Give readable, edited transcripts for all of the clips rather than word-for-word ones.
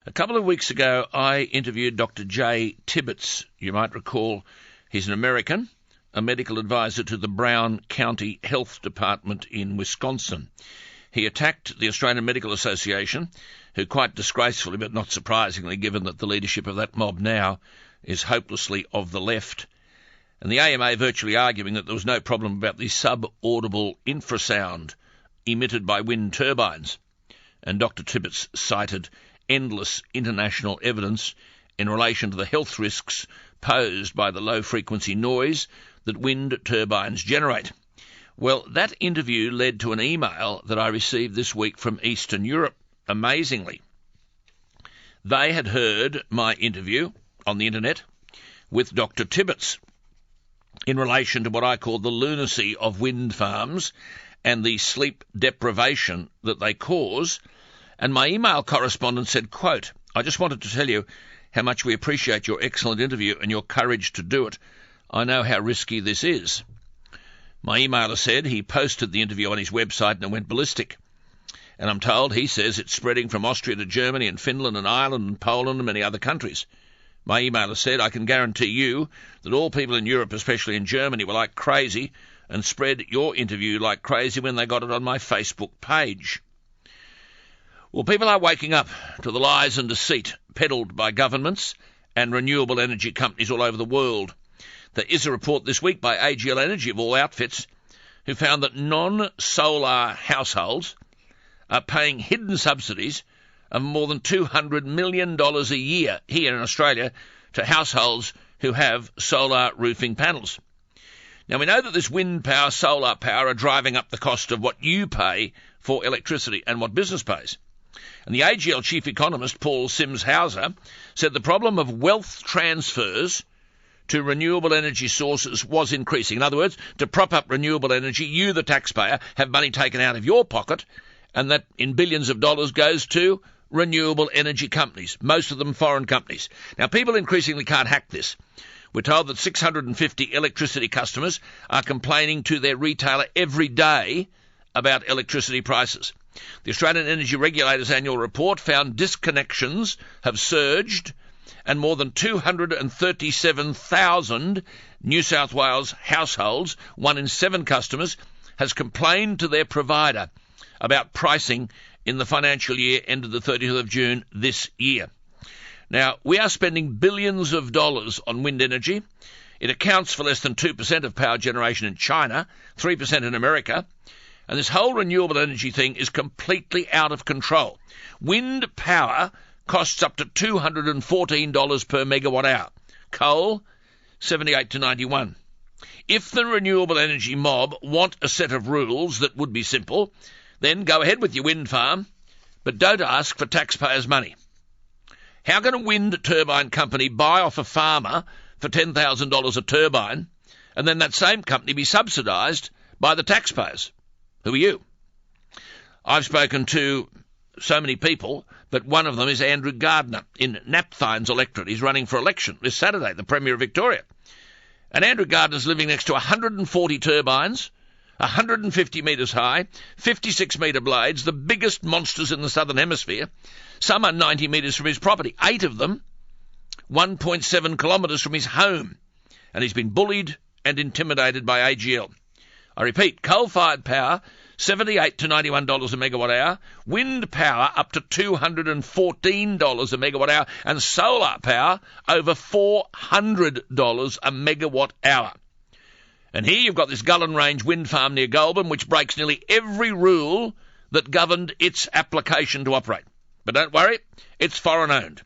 A couple of weeks ago, I interviewed Dr. J. Tibbetts. You might recall he's an American, a medical advisor to the Brown County Health Department in Wisconsin. He attacked the Australian Medical Association, who quite disgracefully, but not surprisingly, given that the leadership of that mob now is hopelessly of the left, and the AMA virtually arguing that there was no problem about the sub-audible infrasound emitted by wind turbines. And Dr. Tibbetts cited endless international evidence in relation to the health risks posed by the low-frequency noise that wind turbines generate. Well, that interview led to an email that I received this week from Eastern Europe, amazingly. They had heard my interview on the internet with Dr. Tibbetts in relation to what I call the lunacy of wind farms and the sleep deprivation that they cause. And my email correspondent said, quote, "I just wanted to tell you how much we appreciate your excellent interview and your courage to do it. I know how risky this is." My emailer said he posted the interview on his website and it went ballistic. And I'm told he says it's spreading from Austria to Germany and Finland and Ireland and Poland and many other countries. My emailer said, "I can guarantee you that all people in Europe, especially in Germany, were like crazy and spread your interview like crazy when they got it on my Facebook page." Well, people are waking up to the lies and deceit peddled by governments and renewable energy companies all over the world. There is a report this week by AGL Energy, of all outfits, who found that non-solar households are paying hidden subsidies of more than $200 million a year here in Australia to households who have solar roofing panels. Now, we know that this wind power, solar power are driving up the cost of what you pay for electricity and what business pays. And the AGL chief economist, Paul Sims-Hauser, said the problem of wealth transfers to renewable energy sources was increasing. In other words, to prop up renewable energy, you, the taxpayer, have money taken out of your pocket, and that in billions of dollars goes to renewable energy companies, most of them foreign companies. Now, people increasingly can't hack this. We're told that 650 electricity customers are complaining to their retailer every day about electricity prices. The Australian Energy Regulator's annual report found disconnections have surged and more than 237,000 New South Wales households, 1 in 7 customers, has complained to their provider about pricing in the financial year ended the 30th of June this year. Now, we are spending billions of dollars on wind energy. It accounts for less than 2% of power generation in China, 3% in America. And this whole renewable energy thing is completely out of control. Wind power costs up to $214 per megawatt hour. Coal, $78 to $91. If the renewable energy mob want a set of rules that would be simple, then go ahead with your wind farm, but don't ask for taxpayers' money. How can a wind turbine company buy off a farmer for $10,000 a turbine and then that same company be subsidised by the taxpayers? Who are you? I've spoken to so many people, but one of them is Andrew Gardner in Napthine's electorate. He's running for election this Saturday, the Premier of Victoria. And Andrew Gardner's living next to 140 turbines, 150 metres high, 56-metre blades, the biggest monsters in the Southern Hemisphere. Some are 90 metres from his property, 8 of them 1.7 kilometres from his home. And he's been bullied and intimidated by AGL. I repeat, coal-fired power, $78 to $91 a megawatt hour, wind power up to $214 a megawatt hour, and solar power over $400 a megawatt hour. And here you've got this Gullen Range wind farm near Goulburn, which breaks nearly every rule that governed its application to operate. But don't worry, it's foreign-owned.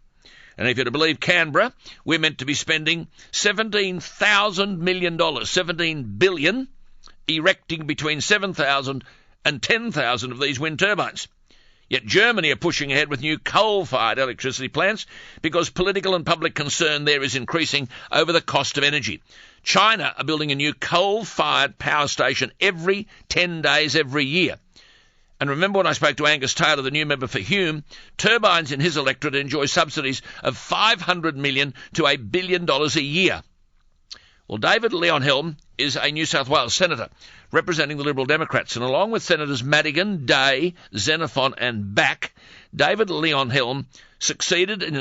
And if you're to believe Canberra, we're meant to be spending $17,000 million, $17 billion, erecting between 7,000 and 10,000 of these wind turbines. Yet Germany are pushing ahead with new coal-fired electricity plants because political and public concern there is increasing over the cost of energy. China are building a new coal-fired power station every 10 days every year. And remember when I spoke to Angus Taylor, the new member for Hume, turbines in his electorate enjoy subsidies of $500 million to $1 billion a year. Well, David Leyonhjelm is a New South Wales senator representing the Liberal Democrats, and along with Senators Madigan, Day, Xenophon and Back, David Leyonhjelm has succeeded in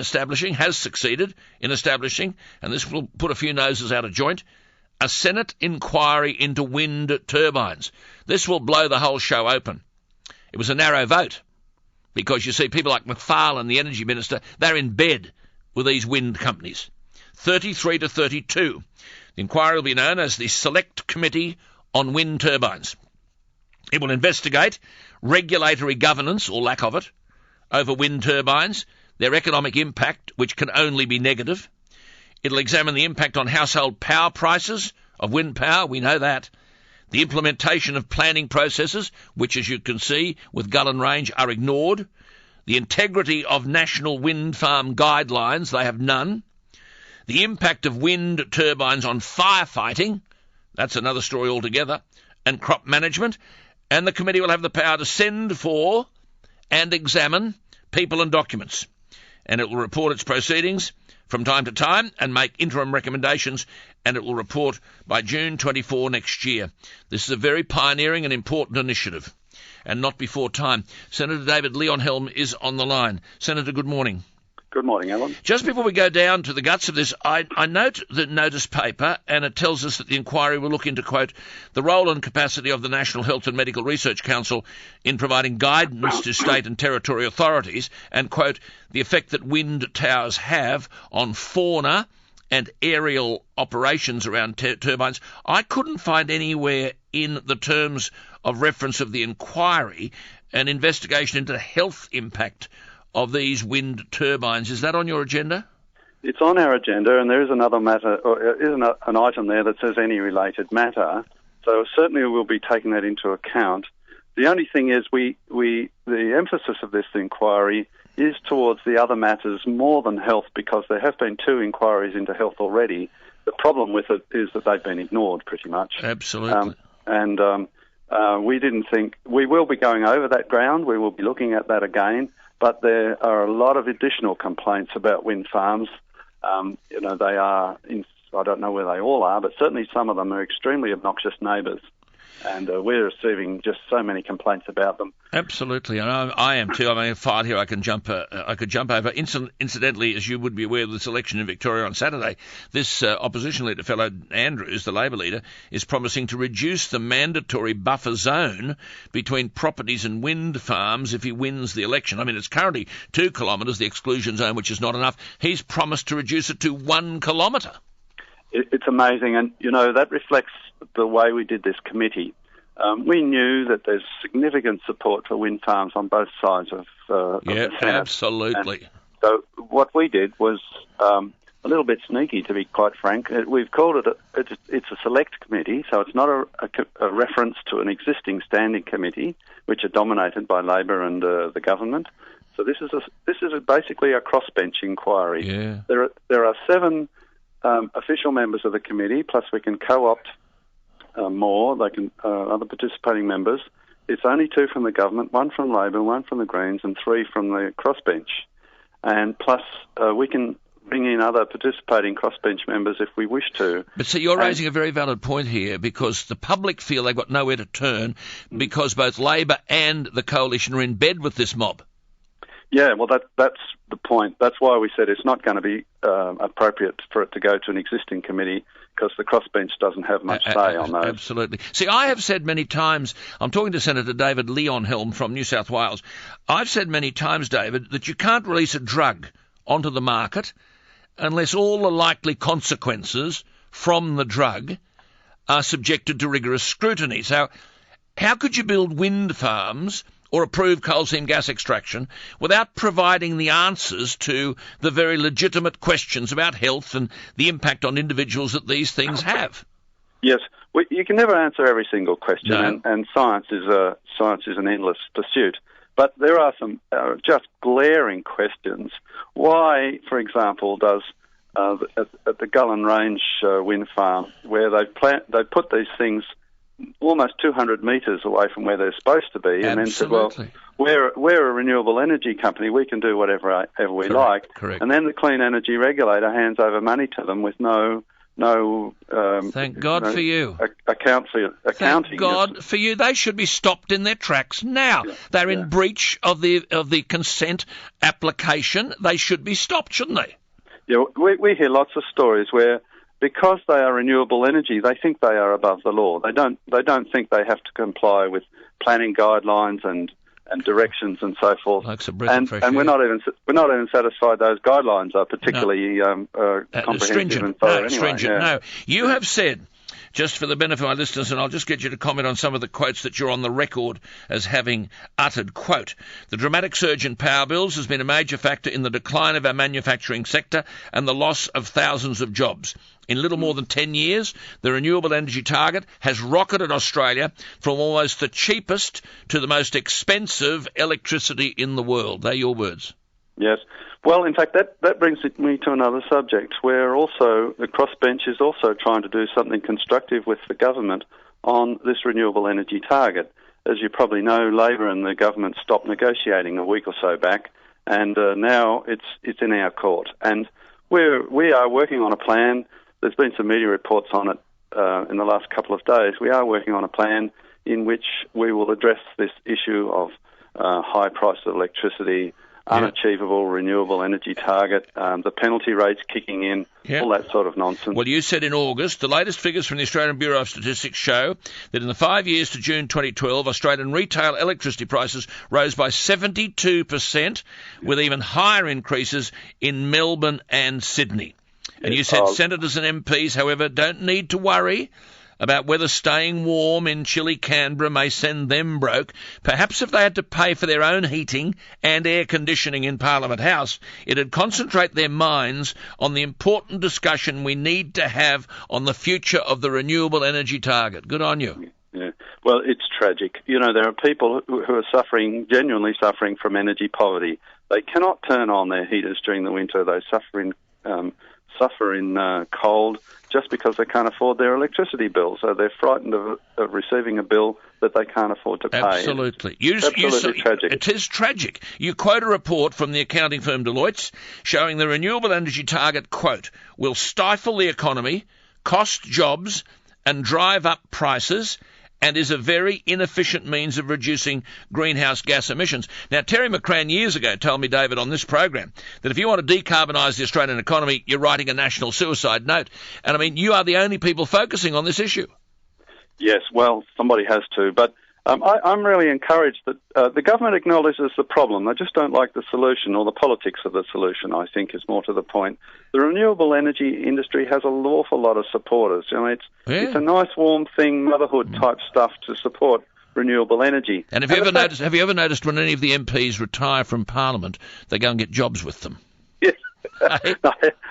establishing, and this will put a few noses out of joint, a Senate inquiry into wind turbines. This will blow the whole show open. It was a narrow vote because, you see, people like McFarlane, the energy minister, they're in bed with these wind companies. 33 to 32. The inquiry will be known as the Select Committee on Wind Turbines. It will investigate regulatory governance, or lack of it, over wind turbines, their economic impact, which can only be negative. It'll examine the impact on household power prices of wind power, we know that. The implementation of planning processes, which, as you can see, with Gullin Range, are ignored. The integrity of national wind farm guidelines, they have none. The impact of wind turbines on firefighting, that's another story altogether, and crop management. And the committee will have the power to send for and examine people and documents. And it will report its proceedings from time to time and make interim recommendations, and it will report by June 24 next year. This is a very pioneering and important initiative, and not before time. Senator David Leyonhjelm is on the line. Senator, good morning. Good morning, Alan. Just before we go down to the guts of this, I note the notice paper, and it tells us that the inquiry will look into, quote, the role and capacity of the National Health and Medical Research Council in providing guidance to state and territory authorities, and, quote, the effect that wind towers have on fauna and aerial operations around turbines. I couldn't find anywhere in the terms of reference of the inquiry an investigation into the health impact of these wind turbines. Is that on your agenda? It's on our agenda, and there is another matter, or is an item there that says any related matter. So certainly we'll be taking that into account. The only thing is the emphasis of this inquiry is towards the other matters more than health, because there have been 2 inquiries into health already. The problem with it is that they've been ignored pretty much. Absolutely. We didn't think... We will be going over that ground. We will be looking at that again. But there are a lot of additional complaints about wind farms. They are, I don't know where they all are, but certainly some of them are extremely obnoxious neighbours. And we're receiving just so many complaints about them. Absolutely, and I am too. I mean, a file here I could jump over. Incidentally, as you would be aware of this election in Victoria on Saturday, this opposition leader, fellow Andrews, the Labor leader, is promising to reduce the mandatory buffer zone between properties and wind farms if he wins the election. I mean, it's currently 2 kilometres, the exclusion zone, which is not enough. He's promised to reduce it to 1 kilometre. It's amazing, and, that reflects the way we did this committee. We knew that there's significant support for wind farms on both sides of the Senate. Absolutely. And so what we did was a little bit sneaky, to be quite frank. We've called it's a select committee, so it's not a reference to an existing standing committee, which are dominated by Labor and the government. So this is basically a crossbench inquiry. Yeah. There are 7 official members of the committee, plus we can co-opt more. They can other participating members. It's only 2 from the government, 1 from Labor, 1 from the Greens, and 3 from the crossbench. And plus, we can bring in other participating crossbench members if we wish to. But see, you're raising a very valid point here, because the public feel they've got nowhere to turn because both Labor and the coalition are in bed with this mob. Yeah, well, that's the point. That's why we said it's not going to be appropriate for it to go to an existing committee, because the crossbench doesn't have much say on those. Absolutely. See, I have said many times, I'm talking to Senator David Leyonhjelm from New South Wales, I've said many times, David, that you can't release a drug onto the market unless all the likely consequences from the drug are subjected to rigorous scrutiny. So how could you build wind farms or approve coal seam gas extraction without providing the answers to the very legitimate questions about health and the impact on individuals that these things have? Yes, you can never answer every single question, No. and science is an endless pursuit. But there are some just glaring questions. Why, for example, does at the Gullin Range wind farm, where they put these things almost 200 metres away from where they're supposed to be, and then said, well, we're a renewable energy company, we can do whatever we like. Correct. And then the Clean Energy Regulator hands over money to them with no no. Thank God for you. Accounting. Thank God for you. They should be stopped in their tracks now. Yeah, they're in breach of the consent application. They should be stopped, shouldn't they? Yeah, we hear lots of stories where, because they are renewable energy, they think they are above the law. They don't think they have to comply with planning guidelines and directions and so forth. And we're not even satisfied those guidelines are particularly comprehensive and thorough anyway. Stringent. Yeah. No, you have said, just for the benefit of my listeners, and I'll just get you to comment on some of the quotes that you're on the record as having uttered, quote, "The dramatic surge in power bills has been a major factor in the decline of our manufacturing sector and the loss of thousands of jobs. In little more than 10 years, the renewable energy target has rocketed Australia from almost the cheapest to the most expensive electricity in the world." They're your words. Yes. Well, in fact, that brings me to another subject where also the crossbench is also trying to do something constructive with the government on this renewable energy target. As you probably know, Labor and the government stopped negotiating a week or so back, and now it's in our court. And we are working on a plan. There's been some media reports on it in the last couple of days. We are working on a plan in which we will address this issue of high price of electricity, unachievable renewable energy target, the penalty rates kicking in, all that sort of nonsense. Well, you said in August, the latest figures from the Australian Bureau of Statistics show that in the 5 years to June 2012, Australian retail electricity prices rose by 72%, with even higher increases in Melbourne and Sydney. And you said senators and MPs, however, don't need to worry about whether staying warm in chilly Canberra may send them broke. Perhaps if they had to pay for their own heating and air conditioning in Parliament House, it'd concentrate their minds on the important discussion we need to have on the future of the renewable energy target. Good on you. Yeah. Well, it's tragic. You know, there are people who are genuinely suffering from energy poverty. They cannot turn on their heaters during the winter. They suffer in cold just because they can't afford their electricity bill. So they're frightened of receiving a bill that they can't afford to pay. Absolutely. Absolutely tragic. It is tragic. You quote a report from the accounting firm Deloitte showing the renewable energy target, quote, "will stifle the economy, cost jobs and drive up prices, and is a very inefficient means of reducing greenhouse gas emissions." Now, Terry McCrann years ago told me, David, on this program, that if you want to decarbonise the Australian economy, you're writing a national suicide note. And, I mean, you are the only people focusing on this issue. Yes, well, somebody has to. But I'm really encouraged that the government acknowledges the problem. They just don't like the solution, or the politics of the solution, I think, is more to the point. The renewable energy industry has an awful lot of supporters. You know, it's a nice, warm thing, motherhood-type stuff to support renewable energy. And have you ever noticed when any of the MPs retire from Parliament, they go and get jobs with them? Yes. I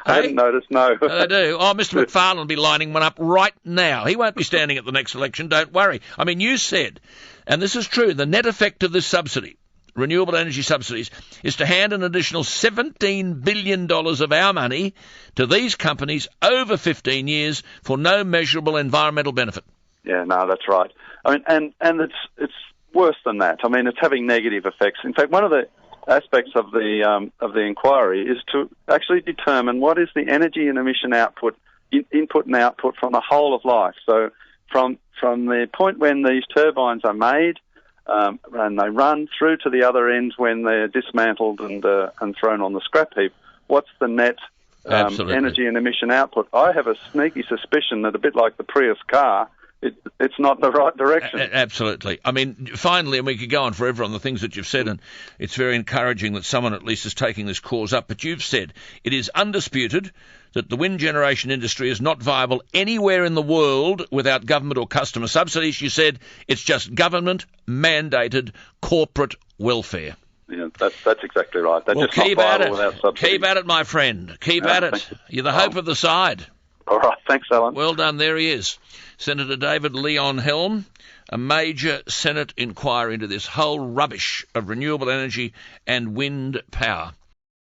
hadn't noticed, no. They do. Oh, Mr. McFarlane will be lining one up right now. He won't be standing at the next election, don't worry. I mean, you said, and this is true, the net effect of this subsidy, renewable energy subsidies, is to hand an additional $17 billion of our money to these companies over 15 years for no measurable environmental benefit. Yeah, no, that's right. I mean, and it's worse than that. I mean, it's having negative effects. In fact, one of the aspects of the inquiry is to actually determine what is the energy and emission output, input and output from the whole of life. So from the point when these turbines are made and they run through to the other end when they're dismantled and thrown on the scrap heap, what's the net energy and emission output? I have a sneaky suspicion that, a bit like the Prius car, it's not the right direction. Absolutely. I mean, finally, and we could go on forever on the things that you've said, and it's very encouraging that someone at least is taking this cause up, but you've said it is undisputed that the wind generation industry is not viable anywhere in the world without government or customer subsidies. You said it's just government-mandated corporate welfare. Yeah, that's exactly right. That's just keep not viable without subsidies. Keep at it, my friend. Keep at it. You're the hope of the side. All right. Thanks, Alan. Well done. There he is. Senator David Leyonhjelm, a major Senate inquiry into this whole rubbish of renewable energy and wind power.